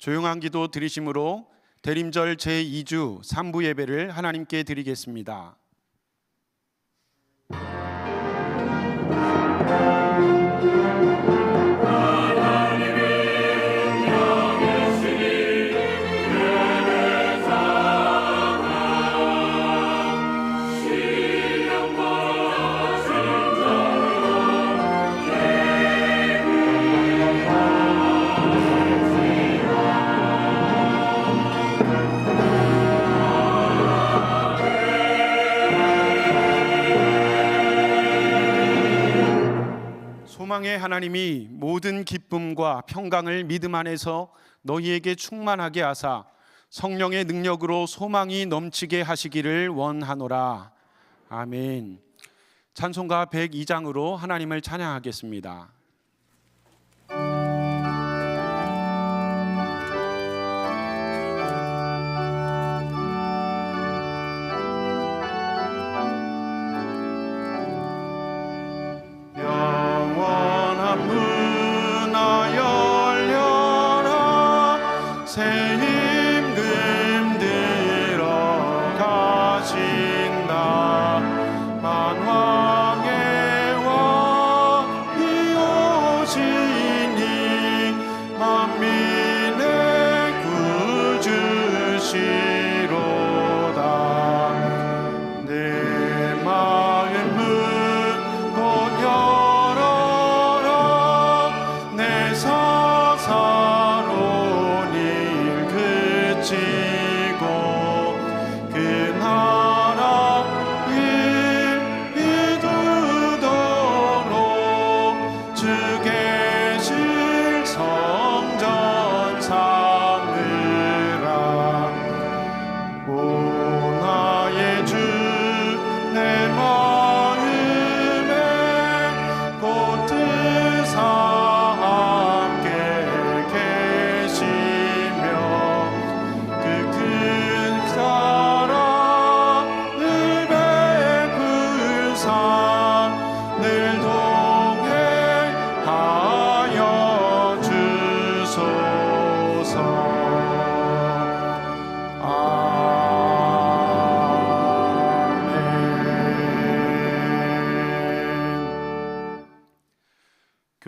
조용한 기도 드리심으로 대림절 제2주 3부 예배를 하나님께 드리겠습니다. 소망의 하나님이 모든 기쁨과 평강을 믿음 안에서 너희에게 충만하게 하사 성령의 능력으로 소망이 넘치게 하시기를 원하노라. 아멘. 찬송가 102장으로 하나님을 찬양하겠습니다.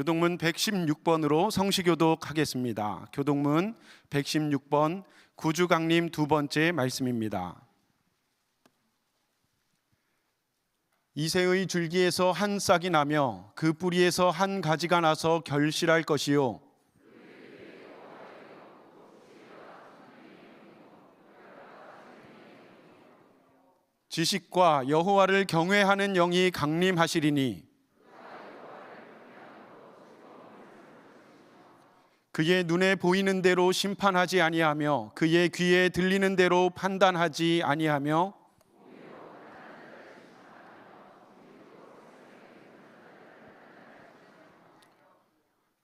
교동문 116번으로 성시교독하겠습니다. 교동문 116번 구주강림 두 번째 말씀입니다. 이새의 줄기에서 한 싹이 나며 그 뿌리에서 한 가지가 나서 결실할 것이요 지식과 여호와를 경외하는 영이 강림하시리니 그의 눈에 보이는 대로 심판하지 아니하며 그의 귀에 들리는 대로 판단하지 아니하며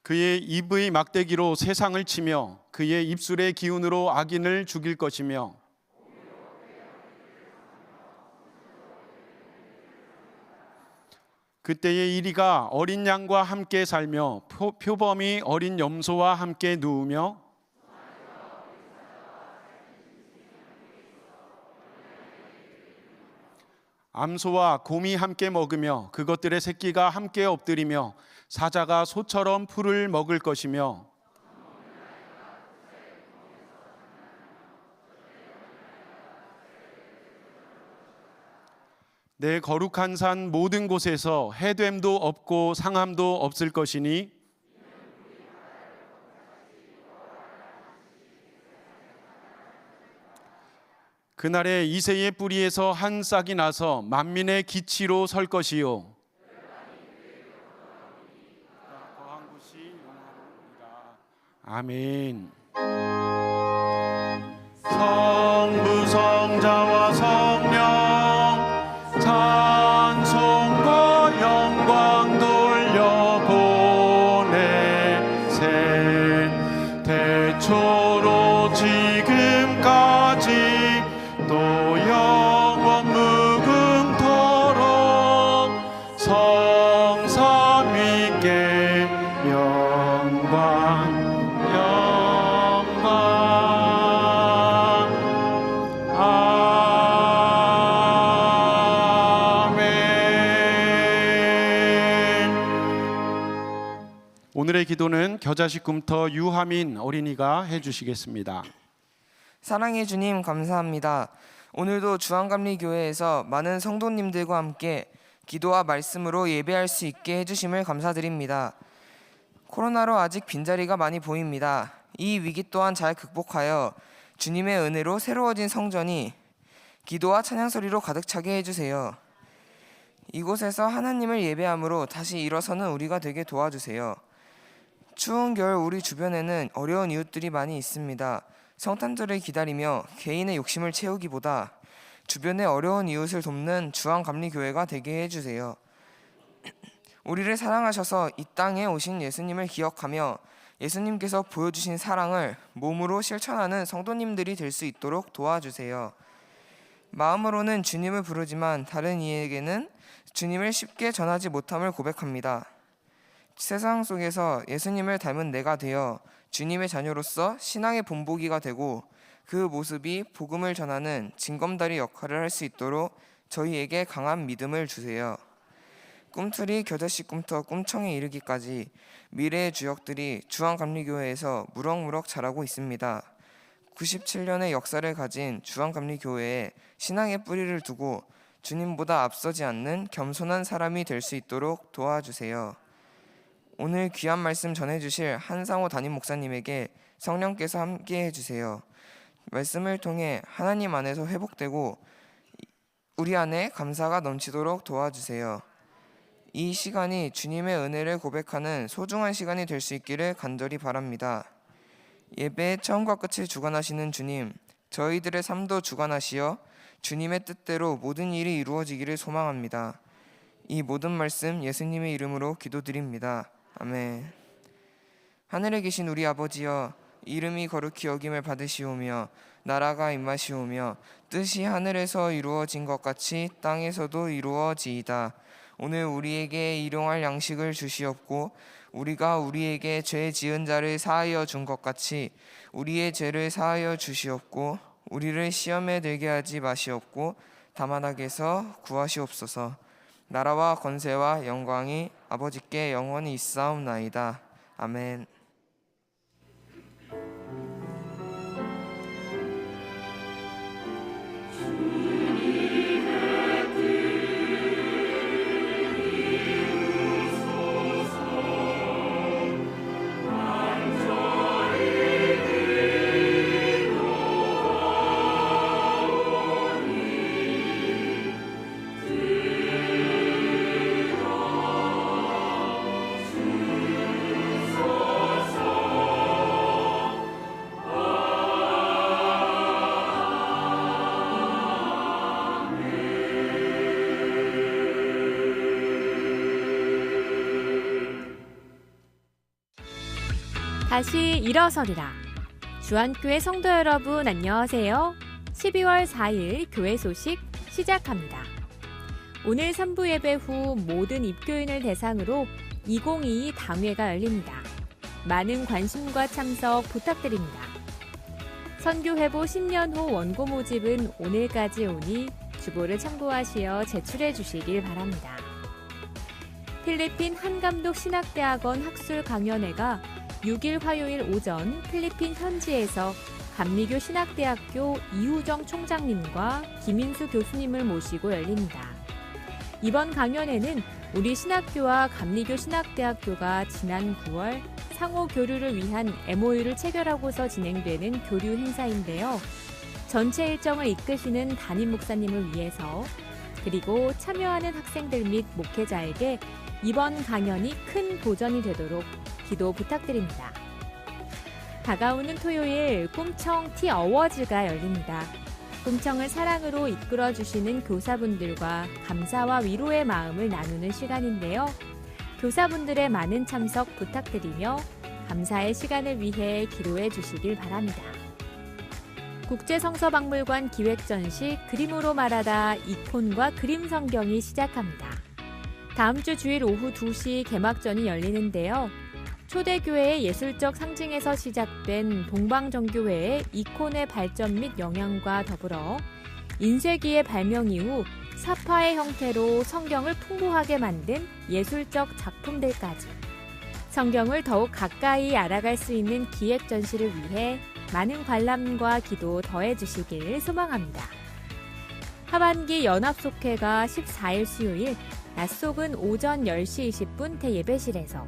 그의 입의 막대기로 세상을 치며 그의 입술의 기운으로 악인을 죽일 것이며 그때의 이리가 어린 양과 함께 살며 표범이 어린 염소와 함께 누우며 암소와 곰이 함께 먹으며 그것들의 새끼가 함께 엎드리며 사자가 소처럼 풀을 먹을 것이며 내 거룩한 산 모든 곳에서 해됨도 없고 상함도 없을 것이니 그날에 이새의 뿌리에서 한 싹이 나서 만민의 기치로 설 것이요 아멘. 성부 성자와 성령 찬송과 영광 돌려보내세 태초로 지금까지 또 영원 무궁토록 성삼위께 영광 오늘의 기도는 겨자식 꿈터 유하민 어린이가 해주시겠습니다. 사랑해 주님 감사합니다. 오늘도 주한감리교회에서 많은 성도님들과 함께 기도와 말씀으로 예배할 수 있게 해주심을 감사드립니다. 코로나로 아직 빈자리가 많이 보입니다. 이 위기 또한 잘 극복하여 주님의 은혜로 새로워진 성전이 기도와 찬양 소리로 가득 차게 해주세요. 이곳에서 하나님을 예배함으로 다시 일어서는 우리가 되게 도와주세요. 추운 겨울 우리 주변에는 어려운 이웃들이 많이 있습니다. 성탄절을 기다리며 개인의 욕심을 채우기보다 주변의 어려운 이웃을 돕는 주한감리교회가 되게 해주세요. 우리를 사랑하셔서 이 땅에 오신 예수님을 기억하며 예수님께서 보여주신 사랑을 몸으로 실천하는 성도님들이 될 수 있도록 도와주세요. 마음으로는 주님을 부르지만 다른 이에게는 주님을 쉽게 전하지 못함을 고백합니다. 세상 속에서 예수님을 닮은 내가 되어 주님의 자녀로서 신앙의 본보기가 되고 그 모습이 복음을 전하는 징검다리 역할을 할 수 있도록 저희에게 강한 믿음을 주세요. 꿈틀이 겨자씨 꿈터 꿈청에 이르기까지 미래의 주역들이 주한감리교회에서 무럭무럭 자라고 있습니다. 97년의 역사를 가진 주한감리교회에 신앙의 뿌리를 두고 주님보다 앞서지 않는 겸손한 사람이 될 수 있도록 도와주세요. 오늘 귀한 말씀 전해주실 한상호 담임 목사님에게 성령께서 함께 해주세요. 말씀을 통해 하나님 안에서 회복되고 우리 안에 감사가 넘치도록 도와주세요. 이 시간이 주님의 은혜를 고백하는 소중한 시간이 될 수 있기를 간절히 바랍니다. 예배의 처음과 끝을 주관하시는 주님, 저희들의 삶도 주관하시어 주님의 뜻대로 모든 일이 이루어지기를 소망합니다. 이 모든 말씀 예수님의 이름으로 기도드립니다. 아멘. 하늘에 계신 우리 아버지여, 이름이 거룩히 여김을 받으시오며 나라가 임하시오며 뜻이 하늘에서 이루어진 것 같이 땅에서도 이루어지이다. 오늘 우리에게 일용할 양식을 주시옵고 우리가 우리에게 죄 지은 자를 사하여 준 것 같이 우리의 죄를 사하여 주시옵고 우리를 시험에 들게 하지 마시옵고 다만 악에서 구하시옵소서. 나라와 권세와 영광이 아버지께 영원히 있사옵나이다. 아멘. 다시 일어서리라. 주한교회 성도 여러분 안녕하세요. 12월 4일 교회 소식 시작합니다. 오늘 3부 예배 후 모든 입교인을 대상으로 2022 당회가 열립니다. 많은 관심과 참석 부탁드립니다. 선교회보 10년 후 원고 모집은 오늘까지 오니 주보를 참고하시어 제출해 주시길 바랍니다. 필리핀 한감독 신학대학원 학술 강연회가 6일 화요일 오전 필리핀 현지에서 감리교 신학대학교 이후정 총장님과 김인수 교수님을 모시고 열립니다. 이번 강연회는 우리 신학교와 감리교 신학대학교가 지난 9월 상호 교류를 위한 MOU를 체결하고서 진행되는 교류 행사인데요. 전체 일정을 이끄시는 담임 목사님을 위해서 그리고 참여하는 학생들 및 목회자에게 이번 강연이 큰 도전이 되도록 기도 부탁드립니다. 다가오는 토요일 꿈청 티 어워즈가 열립니다. 꿈청을 사랑으로 이끌어주시는 교사분들과 감사와 위로의 마음을 나누는 시간인데요. 교사분들의 많은 참석 부탁드리며 감사의 시간을 위해 기도해 주시길 바랍니다. 국제성서박물관 기획전시 그림으로 말하다 이콘과 그림 성경이 시작합니다. 다음 주 주일 오후 2시 개막전이 열리는데요. 초대교회의 예술적 상징에서 시작된 동방정교회의 이콘의 발전 및 영향과 더불어 인쇄기의 발명 이후 사파의 형태로 성경을 풍부하게 만든 예술적 작품들까지 성경을 더욱 가까이 알아갈 수 있는 기획 전시를 위해 많은 관람과 기도 더해 주시길 소망합니다. 하반기 연합속회가 14일 수요일, 낮속은 오전 10시 20분 대예배실에서,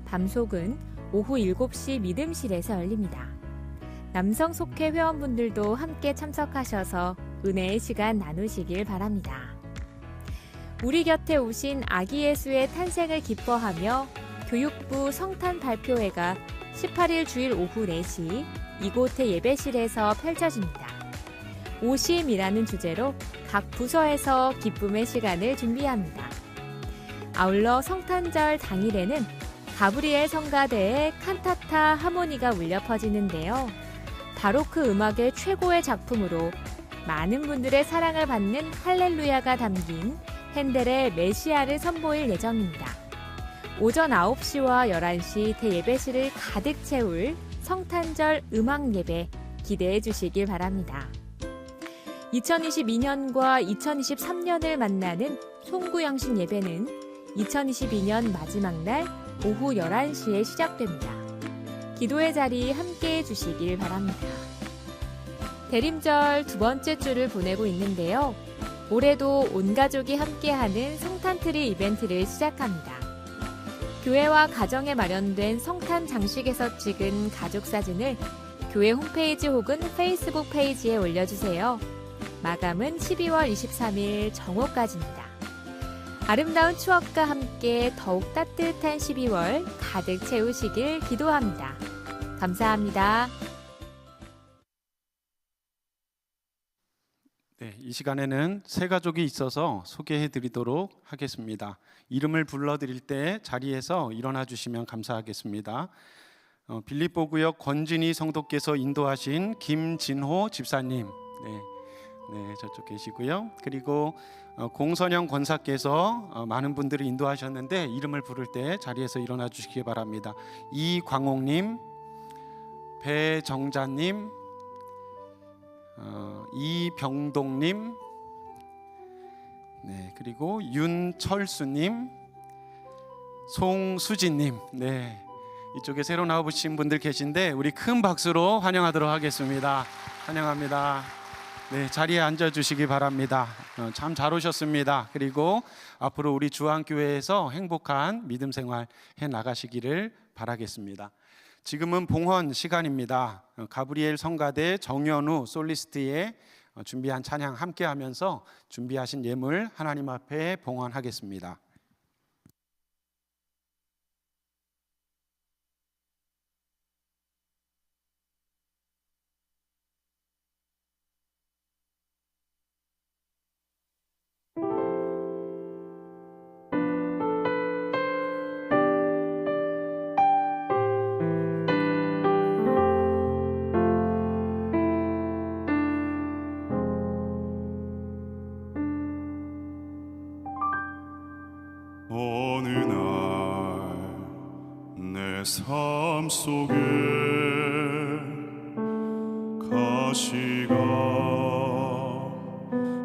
밤속은 오후 7시 믿음실에서 열립니다. 남성 속회 회원분들도 함께 참석하셔서 은혜의 시간 나누시길 바랍니다. 우리 곁에 오신 아기 예수의 탄생을 기뻐하며 교육부 성탄 발표회가 18일 주일 오후 4시 이곳의 예배실에서 펼쳐집니다. 오심이라는 주제로 각 부서에서 기쁨의 시간을 준비합니다. 아울러 성탄절 당일에는 가브리엘 성가대의 칸타타 하모니가 울려 퍼지는데요. 바로크 음악의 최고의 작품으로 많은 분들의 사랑을 받는 할렐루야가 담긴 핸델의 메시아를 선보일 예정입니다. 오전 9시와 11시 대예배실을 가득 채울 성탄절 음악 예배 기대해 주시길 바랍니다. 2022년과 2023년을 만나는 송구영신 예배는 2022년 마지막 날 오후 11시에 시작됩니다. 기도의 자리 함께해 주시길 바랍니다. 대림절 두 번째 주를 보내고 있는데요. 올해도 온 가족이 함께하는 성탄트리 이벤트를 시작합니다. 교회와 가정에 마련된 성탄 장식에서 찍은 가족 사진을 교회 홈페이지 혹은 페이스북 페이지에 올려주세요. 마감은 12월 23일 정오까지입니다. 아름다운 추억과 함께 더욱 따뜻한 12월 가득 채우시길 기도합니다. 감사합니다. 네, 이 시간에는 새 가족이 있어서 소개해 드리도록 하겠습니다. 이름을 불러드릴 때 자리에서 일어나 주시면 감사하겠습니다. 빌립보구역 권진희 성도께서 인도하신 김진호 집사님, 네, 저쪽 계시고요. 그리고 공선영 권사께서 많은 분들을 인도하셨는데 이름을 부를 때 자리에서 일어나 주시기 바랍니다. 이광옥님, 배정자님, 이병동님, 네, 그리고 윤철수님, 송수진님, 네, 이쪽에 새로 나오신 분들 계신데 우리 큰 박수로 환영하도록 하겠습니다. 환영합니다. 네, 자리에 앉아주시기 바랍니다. 참 잘 오셨습니다. 그리고 앞으로 우리 주안교회에서 행복한 믿음 생활 해 나가시기를 바라겠습니다. 지금은 봉헌 시간입니다. 가브리엘 성가대 정연우 솔리스트의 준비한 찬양 함께 하면서 준비하신 예물 하나님 앞에 봉헌하겠습니다. 어느 날 내 삶 속에 가시가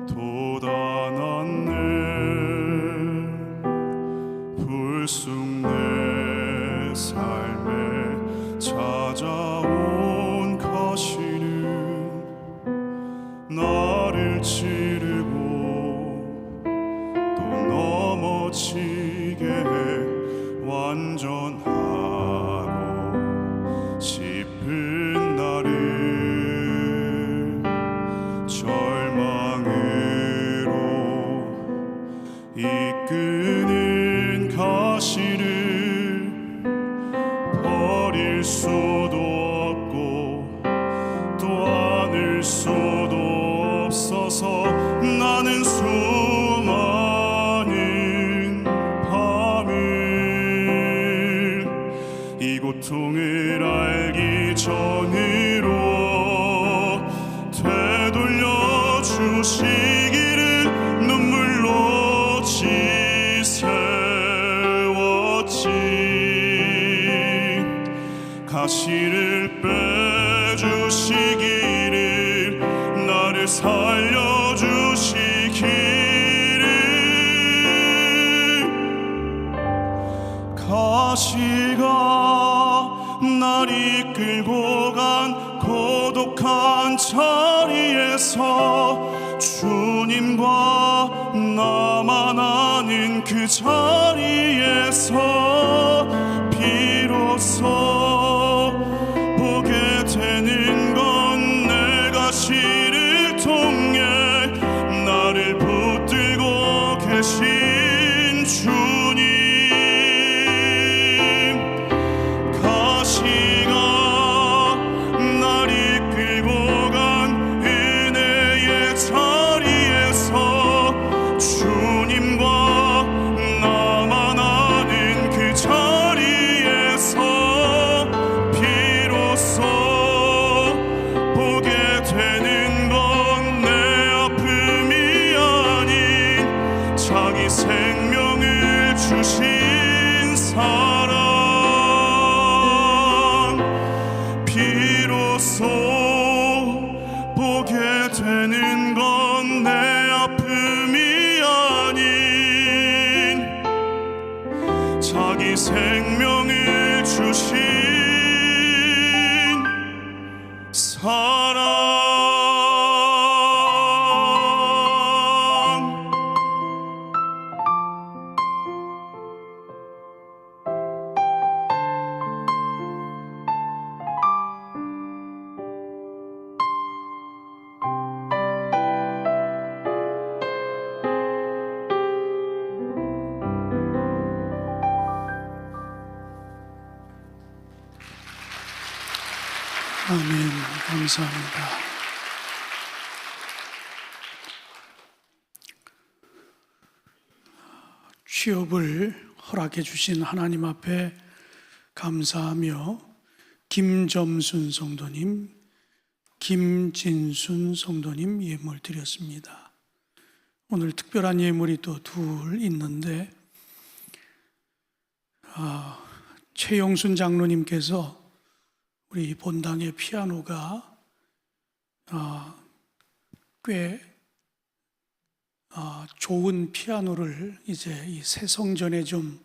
돋아났네. 불쑥 내 삶에 찾아온 가시는 나를 찌르고 또 넘어지게 해 완전하고 싶은 나를 절망으로 이끄는 가시를 버릴 수도 없고 또 안을 수도 없어서 나는 수많은 가시가 날 이끌고 간 고독한 자리에서 주님과 나만 아는 그 자리에서 비로소 보게 되는 건 내 가시를 통해 나를 붙들고 계신 주님. 가시가 날 이끌고 간 은혜의 자리에서 주님과 나만 아는 그 자리에서 비로소 보게 되는 건 내 아픔이 아닌 자기 생명을 주신 사랑. 비로소 보게 되는 건 내 아픔이 아닌 자기 생명을 주신 사랑. 아멘. 감사합니다. 취업을 허락해 주신 하나님 앞에 감사하며 김점순 성도님, 김진순 성도님 예물 드렸습니다. 오늘 특별한 예물이 또 둘 있는데 최영순 장로님께서 우리 본당의 피아노가 꽤 좋은 피아노를 이제 이 새성전에 좀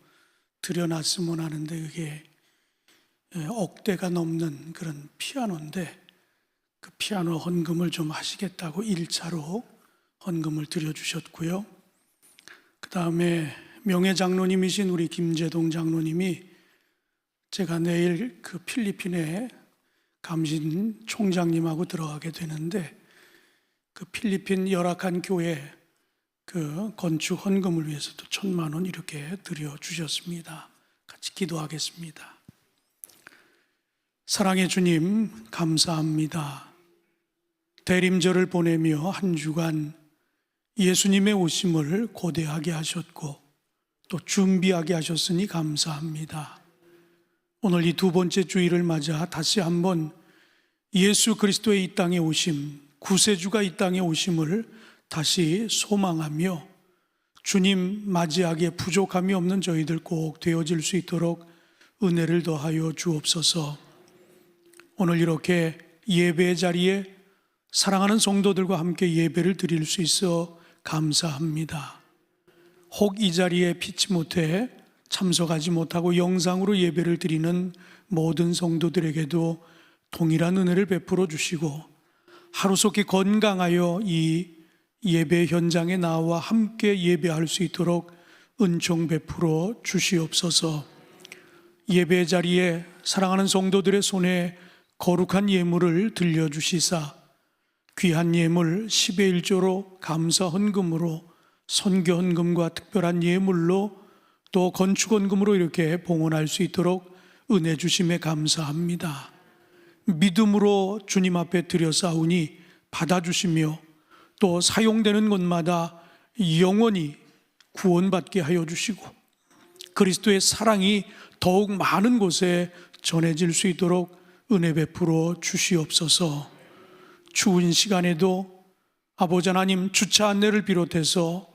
들여놨으면 하는데 그게 억대가 넘는 그런 피아노인데 그 피아노 헌금을 좀 하시겠다고 1차로 헌금을 드려주셨고요. 그 다음에 명예장로님이신 우리 김재동 장로님이 제가 내일 그 필리핀에 감신 총장님하고 들어가게 되는데 그 필리핀 열악한 교회 그 건축 헌금을 위해서도 1,000만 원 이렇게 드려주셨습니다. 같이 기도하겠습니다. 사랑의 주님 감사합니다. 대림절을 보내며 한 주간 예수님의 오심을 고대하게 하셨고 또 준비하게 하셨으니 감사합니다. 오늘 이 두 번째 주일을 맞아 다시 한번 예수 그리스도의 이 땅에 오심, 구세주가 이 땅에 오심을 다시 소망하며 주님 맞이하기에 부족함이 없는 저희들 꼭 되어질 수 있도록 은혜를 더하여 주옵소서. 오늘 이렇게 예배의 자리에 사랑하는 성도들과 함께 예배를 드릴 수 있어 감사합니다. 혹 이 자리에 피치 못해 참석하지 못하고 영상으로 예배를 드리는 모든 성도들에게도 동일한 은혜를 베풀어 주시고 하루속히 건강하여 이 예배 현장에 나와 함께 예배할 수 있도록 은총 베풀어 주시옵소서. 예배 자리에 사랑하는 성도들의 손에 거룩한 예물을 들려주시사 귀한 예물 10의 1조로 감사 헌금으로 선교 헌금과 특별한 예물로 또 건축 헌금으로 이렇게 봉헌할 수 있도록 은혜 주심에 감사합니다. 믿음으로 주님 앞에 드려싸우니 받아주시며 또 사용되는 곳마다 영원히 구원받게 하여 주시고 그리스도의 사랑이 더욱 많은 곳에 전해질 수 있도록 은혜 베풀어 주시옵소서. 추운 시간에도 아버지 하나님 주차 안내를 비롯해서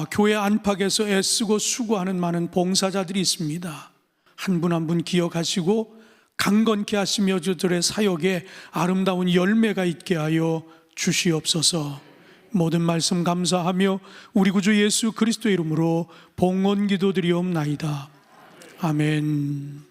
교회 안팎에서 애쓰고 수고하는 많은 봉사자들이 있습니다. 한 분 한 분 기억하시고 강건케 하시며 저들의 사역에 아름다운 열매가 있게 하여 주시옵소서. 모든 말씀 감사하며 우리 구주 예수 그리스도의 이름으로 봉헌 기도드리옵나이다. 아멘.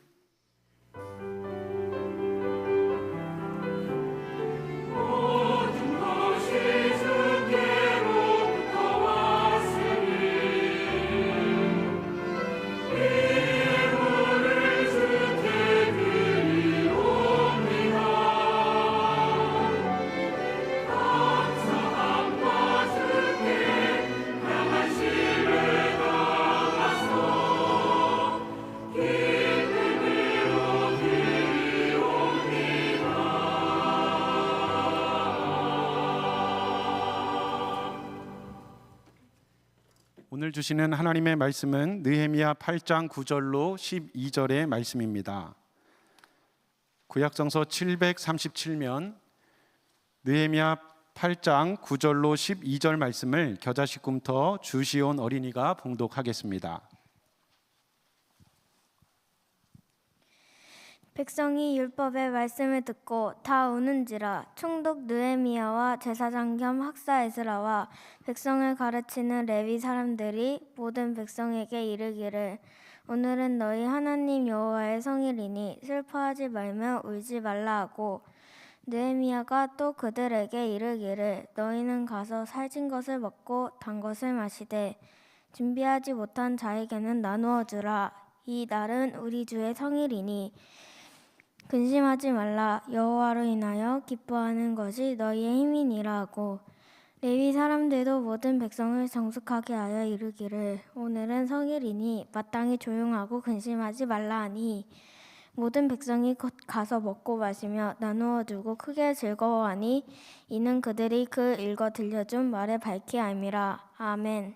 오늘 주시는 하나님의 말씀은 느헤미야 8장 9절로 12절의 말씀입니다. 구약성서 737면 느헤미야 8장 9절로 12절 말씀을 겨자씨꿈터 주시온 어린이가 봉독하겠습니다. 백성이 율법의 말씀을 듣고 다 우는지라. 총독 느헤미야와 제사장 겸 학사 에스라와 백성을 가르치는 레위 사람들이 모든 백성에게 이르기를, 오늘은 너희 하나님 여호와의 성일이니 슬퍼하지 말며 울지 말라 하고, 느헤미야가 또 그들에게 이르기를, 너희는 가서 살찐 것을 먹고 단 것을 마시되 준비하지 못한 자에게는 나누어 주라. 이 날은 우리 주의 성일이니 근심하지 말라. 여호와로 인하여 기뻐하는 것이 너희의 힘이니라 하고, 레위 사람들도 모든 백성을 정숙하게 하여 이르기를, 오늘은 성일이니 마땅히 조용하고 근심하지 말라 하니, 모든 백성이 곧 가서 먹고 마시며 나누어 주고 크게 즐거워하니, 이는 그들이 그 읽어 들려준 말을 밝히 알미라. 아멘.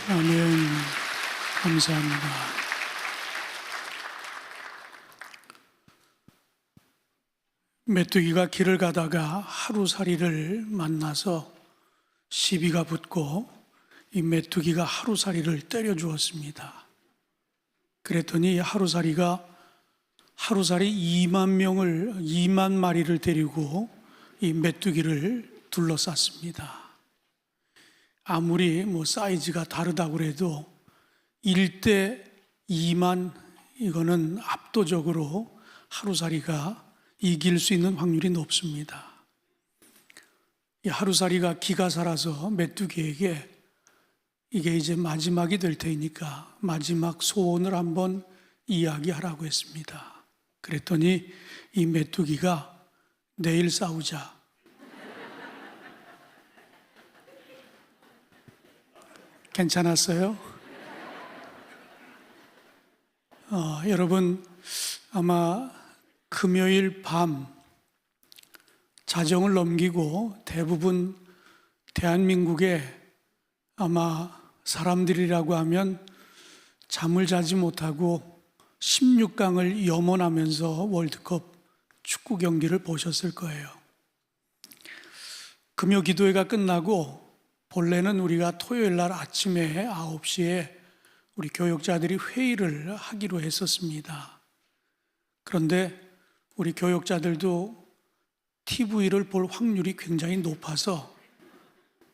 아멘. 감사합니다. 메뚜기가 길을 가다가 하루살이를 만나서 시비가 붙고 이 메뚜기가 하루살이를 때려 주었습니다. 그랬더니 하루살이가 하루살이 2만 마리를 데리고 이 메뚜기를 둘러쌌습니다. 아무리 사이즈가 다르다고 해도 1대 2만 이거는 압도적으로 하루살이가 이길 수 있는 확률이 높습니다. 이 하루살이가 기가 살아서 메뚜기에게 이게 이제 마지막이 될 테니까 마지막 소원을 한번 이야기하라고 했습니다. 그랬더니 이 메뚜기가 내일 싸우자. 괜찮았어요? 여러분 아마 금요일 밤 자정을 넘기고 대부분 대한민국에 아마 사람들이라고 하면 잠을 자지 못하고 16강을 염원하면서 월드컵 축구 경기를 보셨을 거예요. 금요 기도회가 끝나고 본래는 우리가 토요일 날 아침에 9시에 우리 교역자들이 회의를 하기로 했었습니다. 그런데 우리 교역자들도 TV를 볼 확률이 굉장히 높아서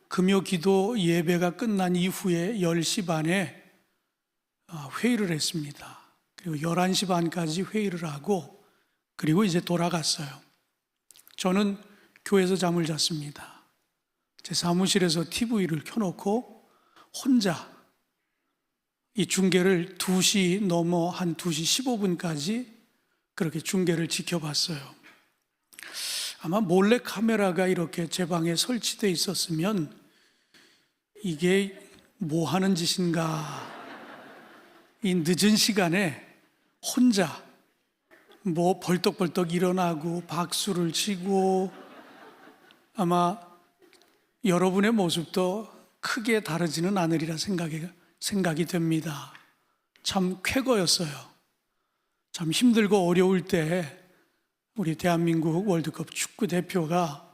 금요 기도 예배가 끝난 이후에 10시 반에 회의를 했습니다. 그리고 11시 반까지 회의를 하고 그리고 이제 돌아갔어요. 저는 교회에서 잠을 잤습니다. 제 사무실에서 TV를 켜놓고 혼자 이 중계를 2시 넘어 한 2시 15분까지 그렇게 중계를 지켜봤어요. 아마 몰래 카메라가 이렇게 제 방에 설치되어 있었으면 이게 뭐 하는 짓인가, 이 늦은 시간에 혼자 벌떡벌떡 일어나고 박수를 치고 아마 여러분의 모습도 크게 다르지는 않으리라 생각이 됩니다. 참 쾌거였어요. 참 힘들고 어려울 때 우리 대한민국 월드컵 축구 대표가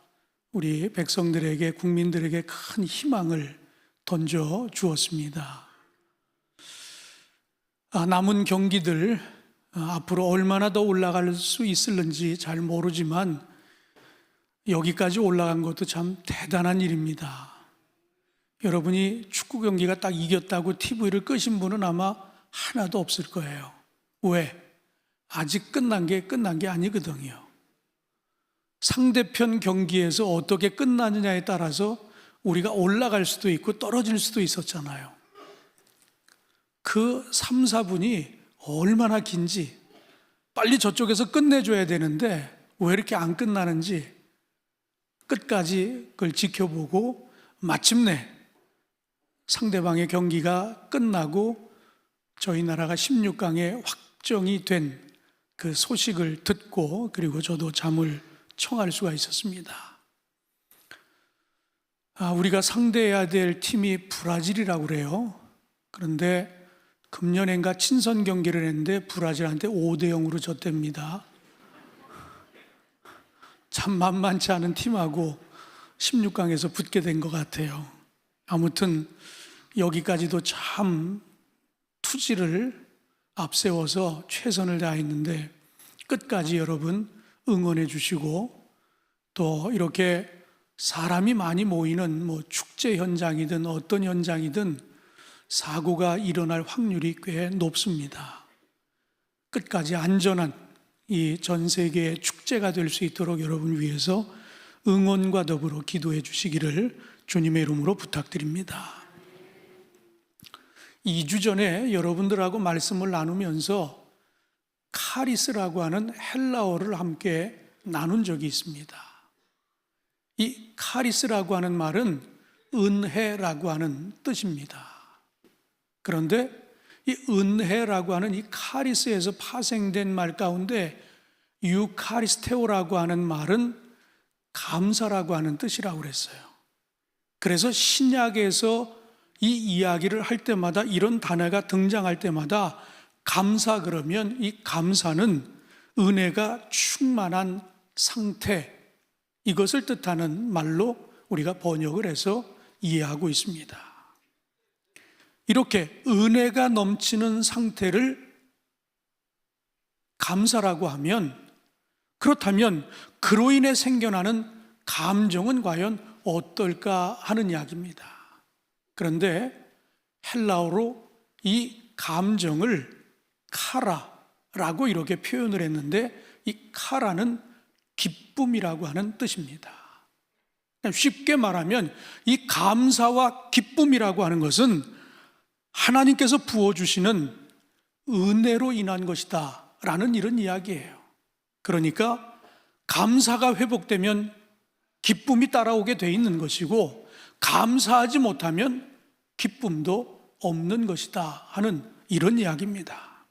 우리 백성들에게, 국민들에게 큰 희망을 던져 주었습니다. 남은 경기들 앞으로 얼마나 더 올라갈 수 있을는지 잘 모르지만 여기까지 올라간 것도 참 대단한 일입니다. 여러분이 축구 경기가 딱 이겼다고 TV를 끄신 분은 아마 하나도 없을 거예요. 왜? 아직 끝난 게 아니거든요. 상대편 경기에서 어떻게 끝나느냐에 따라서 우리가 올라갈 수도 있고 떨어질 수도 있었잖아요. 그 3, 4분이 얼마나 긴지 빨리 저쪽에서 끝내줘야 되는데 왜 이렇게 안 끝나는지 끝까지 그걸 지켜보고 마침내 상대방의 경기가 끝나고 저희 나라가 16강에 확정이 된 그 소식을 듣고 그리고 저도 잠을 청할 수가 있었습니다. 우리가 상대해야 될 팀이 브라질이라고 그래요. 그런데 금년엔가 친선 경기를 했는데 브라질한테 5대0으로 졌답니다. 참 만만치 않은 팀하고 16강에서 붙게 된 것 같아요. 아무튼 여기까지도 참 투지를 앞세워서 최선을 다했는데 끝까지 여러분 응원해 주시고 또 이렇게 사람이 많이 모이는 축제 현장이든 어떤 현장이든 사고가 일어날 확률이 꽤 높습니다. 끝까지 안전한 이 전 세계의 축제가 될 수 있도록 여러분 위해서 응원과 더불어 기도해 주시기를 주님의 이름으로 부탁드립니다. 2주 전에 여러분들하고 말씀을 나누면서 카리스라고 하는 헬라어를 함께 나눈 적이 있습니다. 이 카리스라고 하는 말은 은혜라고 하는 뜻입니다. 그런데 이 은혜라고 하는 이 카리스에서 파생된 말 가운데 유카리스테오라고 하는 말은 감사라고 하는 뜻이라고 그랬어요. 그래서 신약에서 이 이야기를 할 때마다 이런 단어가 등장할 때마다 감사 그러면 이 감사는 은혜가 충만한 상태, 이것을 뜻하는 말로 우리가 번역을 해서 이해하고 있습니다. 이렇게 은혜가 넘치는 상태를 감사라고 하면, 그렇다면 그로 인해 생겨나는 감정은 과연 어떨까 하는 이야기입니다. 그런데 헬라어로 이 감정을 카라라고 이렇게 표현을 했는데, 이 카라는 기쁨이라고 하는 뜻입니다. 쉽게 말하면 이 감사와 기쁨이라고 하는 것은 하나님께서 부어주시는 은혜로 인한 것이다 라는 이런 이야기예요. 그러니까 감사가 회복되면 기쁨이 따라오게 돼 있는 것이고, 감사하지 못하면 기쁨도 없는 것이다 하는 이런 이야기입니다.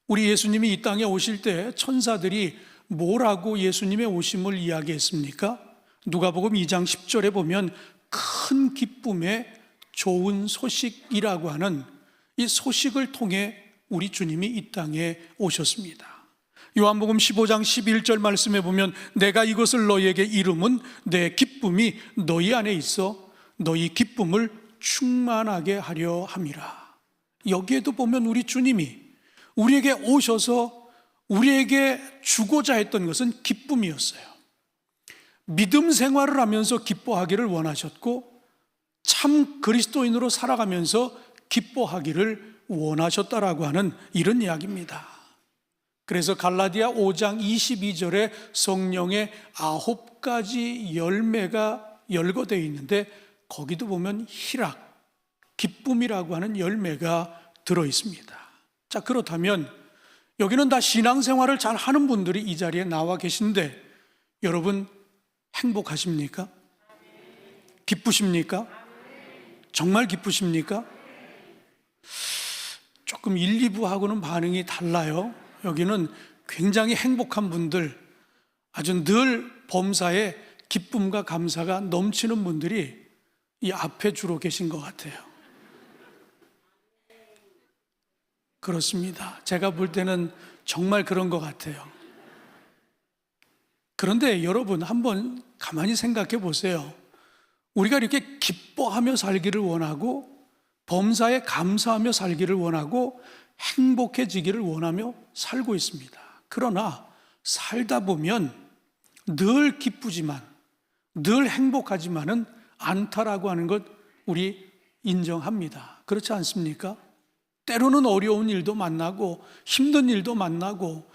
우리 예수님이 이 땅에 오실 때 천사들이 뭐라고 예수님의 오심을 이야기했습니까? 누가복음 2장 10절에 보면 큰 기쁨의 좋은 소식이라고 하는 이 소식을 통해 우리 주님이 이 땅에 오셨습니다. 요한복음 15장 11절 말씀에 보면 내가 이것을 너희에게 이름은 내 기쁨이 너희 안에 있어 너희 기쁨을 충만하게 하려 함이라. 여기에도 보면 우리 주님이 우리에게 오셔서 우리에게 주고자 했던 것은 기쁨이었어요. 믿음 생활을 하면서 기뻐하기를 원하셨고, 참 그리스도인으로 살아가면서 기뻐하기를 원하셨다라고 하는 이런 이야기입니다. 그래서 갈라디아 5장 22절에 성령의 9가지 열매가 열거되어 있는데, 거기도 보면 희락, 기쁨이라고 하는 열매가 들어 있습니다. 자, 그렇다면 여기는 다 신앙생활을 잘 하는 분들이 이 자리에 나와 계신데, 여러분 행복하십니까? 기쁘십니까? 정말 기쁘십니까? 조금 1, 2부하고는 반응이 달라요. 여기는 굉장히 행복한 분들, 아주 늘 범사에 기쁨과 감사가 넘치는 분들이 이 앞에 주로 계신 것 같아요. 그렇습니다. 제가 볼 때는 정말 그런 것 같아요. 그런데 여러분 한번 가만히 생각해 보세요. 우리가 이렇게 기뻐하며 살기를 원하고, 범사에 감사하며 살기를 원하고, 행복해지기를 원하며 살고 있습니다. 그러나 살다 보면 늘 기쁘지만, 늘 행복하지만은 않다라고 하는 것 우리 인정합니다. 그렇지 않습니까? 때로는 어려운 일도 만나고 힘든 일도 만나고,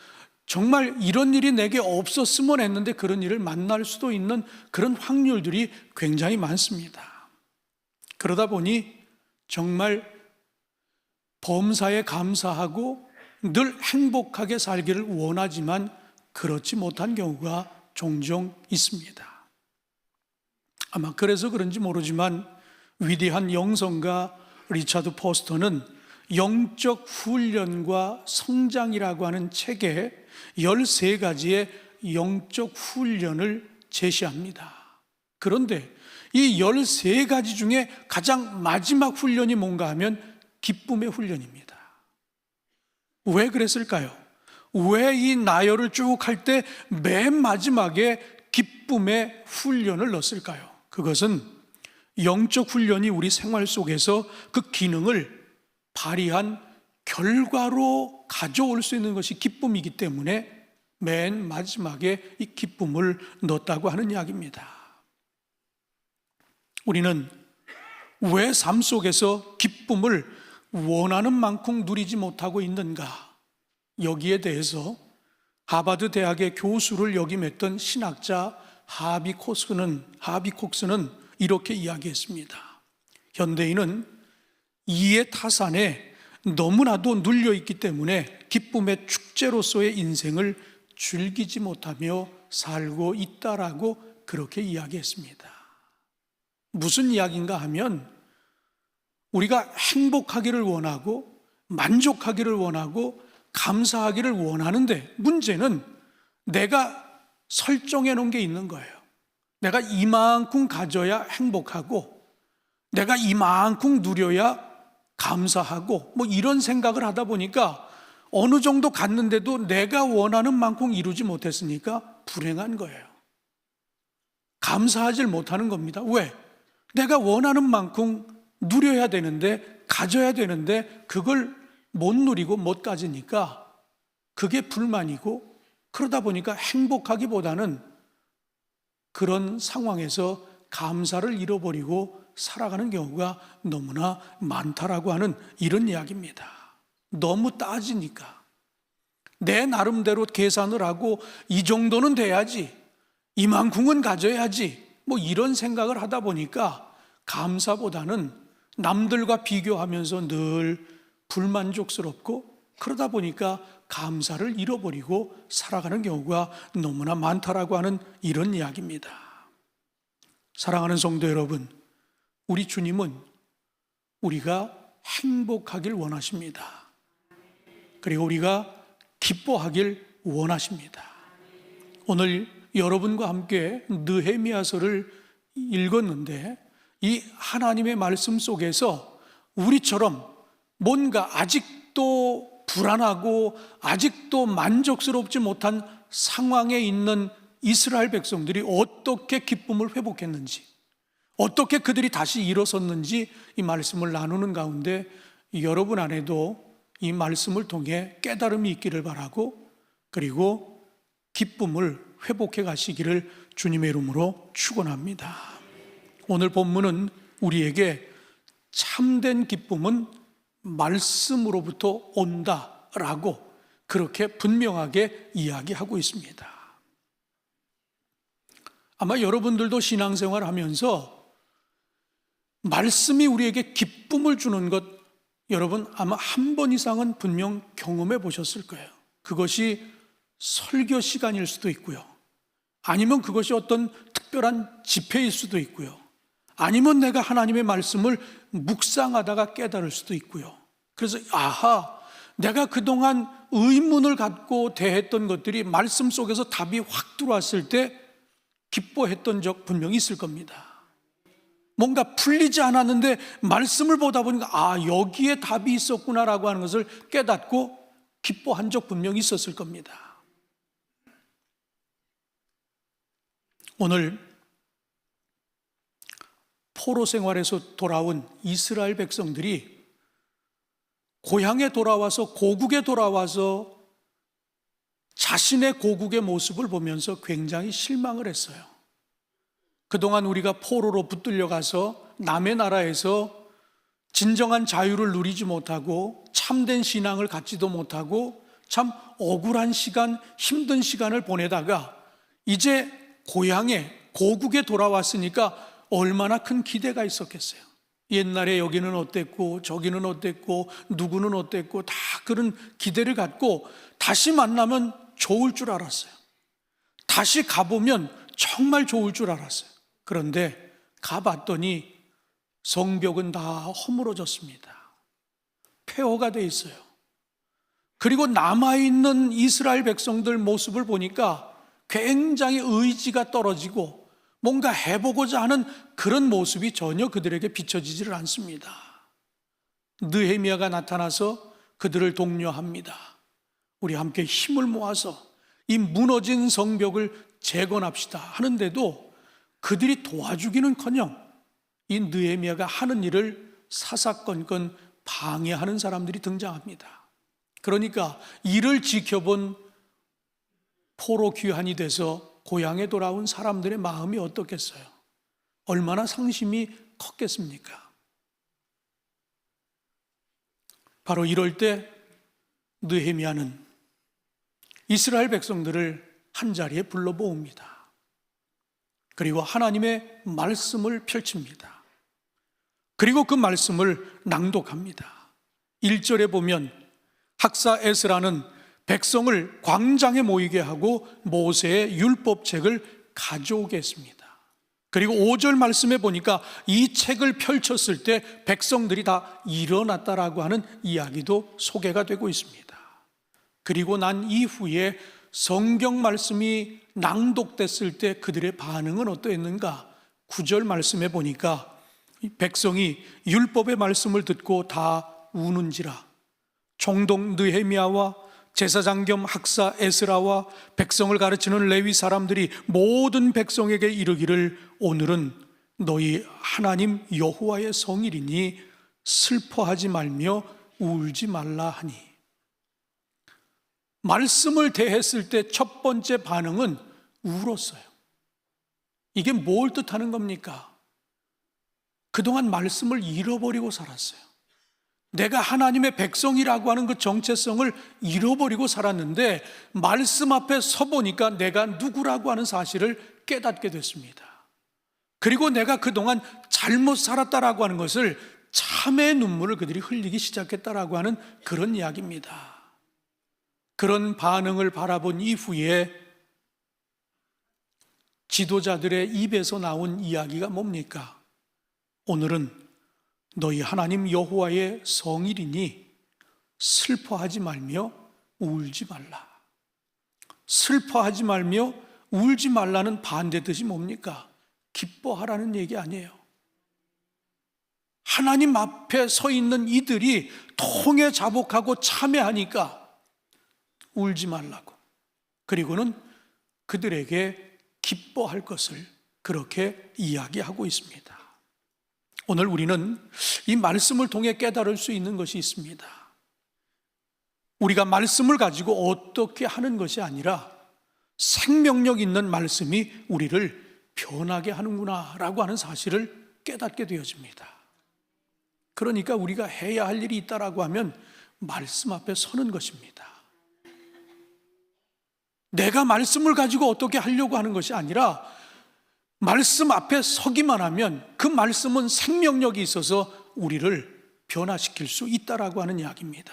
정말 이런 일이 내게 없었으면 했는데 그런 일을 만날 수도 있는 그런 확률들이 굉장히 많습니다. 그러다 보니 정말 범사에 감사하고 늘 행복하게 살기를 원하지만 그렇지 못한 경우가 종종 있습니다. 아마 그래서 그런지 모르지만 위대한 영성가 리차드 포스터는 영적 훈련과 성장이라고 하는 책에 13가지의 영적 훈련을 제시합니다. 그런데 이 13가지 중에 가장 마지막 훈련이 뭔가 하면 기쁨의 훈련입니다. 왜 그랬을까요? 왜 이 나열을 쭉 할 때 맨 마지막에 기쁨의 훈련을 넣었을까요? 그것은 영적 훈련이 우리 생활 속에서 그 기능을 발휘한 결과로 가져올 수 있는 것이 기쁨이기 때문에 맨 마지막에 이 기쁨을 넣었다고 하는 이야기입니다. 우리는 왜 삶 속에서 기쁨을 원하는 만큼 누리지 못하고 있는가? 여기에 대해서 하버드 대학의 교수를 역임했던 신학자 하비 콕스는 이렇게 이야기했습니다. 현대인은 이해 타산에 너무나도 눌려있기 때문에 기쁨의 축제로서의 인생을 즐기지 못하며 살고 있다라고 그렇게 이야기했습니다. 무슨 이야기인가 하면 우리가 행복하기를 원하고 만족하기를 원하고 감사하기를 원하는데, 문제는 내가 설정해 놓은 게 있는 거예요. 내가 이만큼 가져야 행복하고, 내가 이만큼 누려야 감사하고, 뭐 이런 생각을 하다 보니까 어느 정도 갔는데도 내가 원하는 만큼 이루지 못했으니까 불행한 거예요. 감사하지 못하는 겁니다. 왜? 내가 원하는 만큼 누려야 되는데, 가져야 되는데 그걸 못 누리고 못 가지니까 그게 불만이고, 그러다 보니까 행복하기보다는 그런 상황에서 감사를 잃어버리고 살아가는 경우가 너무나 많다라고 하는 이런 이야기입니다. 너무 따지니까 내 나름대로 계산을 하고 이 정도는 돼야지, 이만큼은 가져야지, 뭐 이런 생각을 하다 보니까 감사보다는 남들과 비교하면서 늘 불만족스럽고, 그러다 보니까 감사를 잃어버리고 살아가는 경우가 너무나 많다라고 하는 이런 이야기입니다. 사랑하는 성도 여러분, 우리 주님은 우리가 행복하길 원하십니다. 그리고 우리가 기뻐하길 원하십니다. 오늘 여러분과 함께 느헤미야서를 읽었는데, 이 하나님의 말씀 속에서 우리처럼 뭔가 아직도 불안하고 아직도 만족스럽지 못한 상황에 있는 이스라엘 백성들이 어떻게 기쁨을 회복했는지, 어떻게 그들이 다시 일어섰는지 이 말씀을 나누는 가운데 여러분 안에도 이 말씀을 통해 깨달음이 있기를 바라고, 그리고 기쁨을 회복해 가시기를 주님의 이름으로 축원합니다. 오늘 본문은 우리에게 참된 기쁨은 말씀으로부터 온다라고 그렇게 분명하게 이야기하고 있습니다. 아마 여러분들도 신앙생활 하면서 말씀이 우리에게 기쁨을 주는 것, 여러분 아마 한 번 이상은 분명 경험해 보셨을 거예요. 그것이 설교 시간일 수도 있고요, 아니면 그것이 어떤 특별한 집회일 수도 있고요, 아니면 내가 하나님의 말씀을 묵상하다가 깨달을 수도 있고요. 그래서 아하, 내가 그동안 의문을 갖고 대했던 것들이 말씀 속에서 답이 확 들어왔을 때 기뻐했던 적 분명히 있을 겁니다. 뭔가 풀리지 않았는데 말씀을 보다 보니까 아, 여기에 답이 있었구나라고 하는 것을 깨닫고 기뻐한 적 분명히 있었을 겁니다. 오늘 포로 생활에서 돌아온 이스라엘 백성들이 고향에 돌아와서, 고국에 돌아와서 자신의 고국의 모습을 보면서 굉장히 실망을 했어요. 그동안 우리가 포로로 붙들려 가서 남의 나라에서 진정한 자유를 누리지 못하고 참된 신앙을 갖지도 못하고 참 억울한 시간, 힘든 시간을 보내다가 이제 고향에, 고국에 돌아왔으니까 얼마나 큰 기대가 있었겠어요. 옛날에 여기는 어땠고 저기는 어땠고 누구는 어땠고 다 그런 기대를 갖고 다시 만나면 좋을 줄 알았어요. 다시 가보면 정말 좋을 줄 알았어요. 그런데 가봤더니 성벽은 다 허물어졌습니다. 폐허가 돼 있어요. 그리고 남아있는 이스라엘 백성들 모습을 보니까 굉장히 의지가 떨어지고 뭔가 해보고자 하는 그런 모습이 전혀 그들에게 비춰지지를 않습니다. 느헤미야가 나타나서 그들을 독려합니다. 우리 함께 힘을 모아서 이 무너진 성벽을 재건합시다 하는데도 그들이 도와주기는커녕 이 느헤미야가 하는 일을 사사건건 방해하는 사람들이 등장합니다. 그러니까 이를 지켜본 포로 귀환이 돼서 고향에 돌아온 사람들의 마음이 어떻겠어요? 얼마나 상심이 컸겠습니까? 바로 이럴 때 느헤미야는 이스라엘 백성들을 한자리에 불러 모읍니다. 그리고 하나님의 말씀을 펼칩니다. 그리고 그 말씀을 낭독합니다. 1절에 보면 학사 에스라는 백성을 광장에 모이게 하고 모세의 율법책을 가져오게 했습니다. 그리고 5절 말씀에 보니까 이 책을 펼쳤을 때 백성들이 다 일어났다라고 하는 이야기도 소개가 되고 있습니다. 그리고 난 이후에 성경 말씀이 낭독됐을 때 그들의 반응은 어떠했는가? 9절 말씀에 보니까 백성이 율법의 말씀을 듣고 다 우는지라. 총독 느헤미야와 제사장 겸 학사 에스라와 백성을 가르치는 레위 사람들이 모든 백성에게 이르기를 오늘은 너희 하나님 여호와의 성일이니 슬퍼하지 말며 울지 말라 하니. 말씀을 대했을 때 첫 번째 반응은 울었어요. 이게 뭘 뜻하는 겁니까? 그동안 말씀을 잃어버리고 살았어요. 내가 하나님의 백성이라고 하는 그 정체성을 잃어버리고 살았는데 말씀 앞에 서보니까 내가 누구라고 하는 사실을 깨닫게 됐습니다. 그리고 내가 그동안 잘못 살았다라고 하는 것을 참의 눈물을 그들이 흘리기 시작했다라고 하는 그런 이야기입니다. 그런 반응을 바라본 이후에 지도자들의 입에서 나온 이야기가 뭡니까? 오늘은 너희 하나님 여호와의 성일이니 슬퍼하지 말며 울지 말라. 슬퍼하지 말며 울지 말라는 반대 뜻이 뭡니까? 기뻐하라는 얘기 아니에요. 하나님 앞에 서 있는 이들이 통해 자복하고 참회하니까 울지 말라고. 그리고는 그들에게 기뻐할 것을 그렇게 이야기하고 있습니다. 오늘 우리는 이 말씀을 통해 깨달을 수 있는 것이 있습니다. 우리가 말씀을 가지고 어떻게 하는 것이 아니라 생명력 있는 말씀이 우리를 변하게 하는구나 라고 하는 사실을 깨닫게 되어집니다. 그러니까 우리가 해야 할 일이 있다라고 하면 말씀 앞에 서는 것입니다. 내가 말씀을 가지고 어떻게 하려고 하는 것이 아니라 말씀 앞에 서기만 하면 그 말씀은 생명력이 있어서 우리를 변화시킬 수 있다라고 하는 이야기입니다.